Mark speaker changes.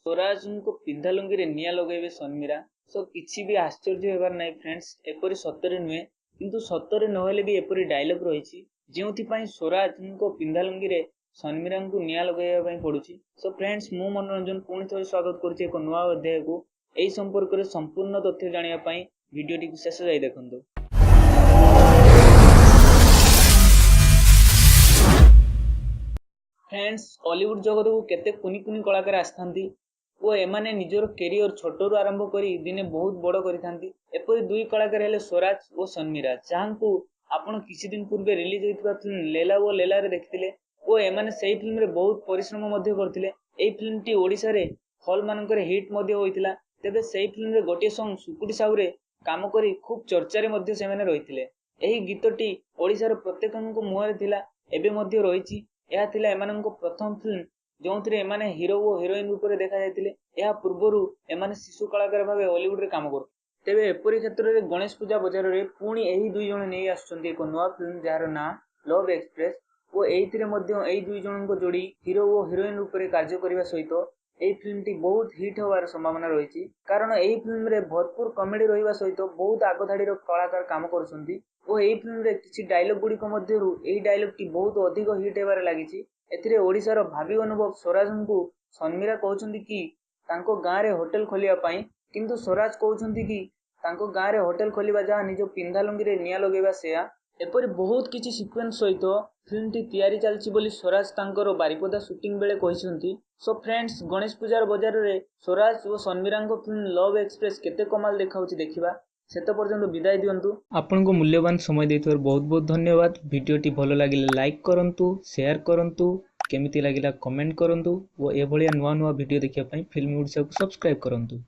Speaker 1: स्वराज को पिंधा लुंगी रे निया लगेबे सन्मीरा। सो किछि भी आश्चर्य हेबार नाही फ्रेंड्स, एपरी सतरे नुहे किंतु सतरे नहेले भी एपरी डायलॉग रही जो स्वराज को पिंधा लुंगी रे सन्मीरा को निया लगेबा पड़ुछि। सो फ्रेंड्स मु मनोरंजन पुणी थे स्वागत करुछि एक नुआ अध्याय को। एही संपर्क में संपूर्ण तथ्य जानिया पई वीडियोटी को शेष जाई देखंतु। फ्रेंड्स हॉलीवुड जगत को केते कुनी कुनी कलाकार आस्थांती और एमाने निजर कैरियर छोटरू आरंभ करी दिने बहुत बड़ करिथांती। एपरि दुई कलाकार हेले स्वराज और सन्मीरा, जहांकु आपण किछि दिन पूर्वे रिलीज होइतबा फिल्म लेला ओ लेला रे देखथिले और एमाने सेही फिल्म रे बहुत परिश्रम मध्ये करथिले। एही फिल्म टी ओडिसा रे हॉल मानकर हिट मध्ये होइतिला। तेबे सेही फिल्म रे गोटे सॉन्ग सुकुटी साहू रे काम करी खूब चर्चा रे मध्ये सेमाने रहिथिले। एही गीतटी ओडिसा रे प्रत्येकनको मुहरे थिला, एबे मध्ये रहिछि। यह थिला एमाननको प्रथम फिल्म जोंथिरे एमाने हीरो और हीरोइन रूप देखा जाइतिले। यह पूर्वरु एमाने शिशु कलाकार भाबे हॉलीवुड रे काम करथि। तेबे एपरि क्षेत्र रे गणेश पूजा बजार रे पुणी एही दुई जण नै आछुचंती एक नुवा फिल्म जार ना लव एक्सप्रेस और एइथिरे मध्ये एही दुई जननको जोड़ी हीरो और हीरोइन रूप रे कार्य करिवा सहित एही फिल्म टी बहुत हिट होवार संभावना रहिछि। कारण एही फिल्म रे भरपूर कॉमेडी रहिवा सहित बहुत आगधाड़ी रो कलाकार काम करूछंती और एही फिल्म रे किछि डायलॉग गुडी को मध्यरु एही डायलॉग टी बहुत अधिक हिट हेबार लागिछि। एथिरे ओडिसा रो भावी अनुभव स्वराजनको सन्मीरा कहउछंती कि तांको गाँ रे होटल खोलिया पाई, किंतु स्वराज कहउछंती कि तांको गाँ रे होटल खोलिबा जहा निजो पिंधा लुंगी रे निया लगेबा सेया। एपरि बहुत किछि सीक्वेंस सहित फिल्म टी तैयारी चलछि बोली स्वराज तांकर बारिपदा शूटिंग बेले कहिसंती। सो फ्रेंड्स गणेश पूजार बजार रे स्वराज और सन्मीरांको फिल्म लव एक्सप्रेस केते कमाल देखाउछि देखिबा। सेत पर्यंत विदाय दियंतु। आपनको मूल्यवान समय देइथार बहुत बहुत धन्यवाद। वीडियोटी भलो लागिले लाइक करंतु, शेयर करंतु, केमिति लागिला कमेंट करंतु और ए भलिया नुआ नुआ वीडियो देखिया पई फिल्म ओडिसा को सब्सक्राइब करंतु।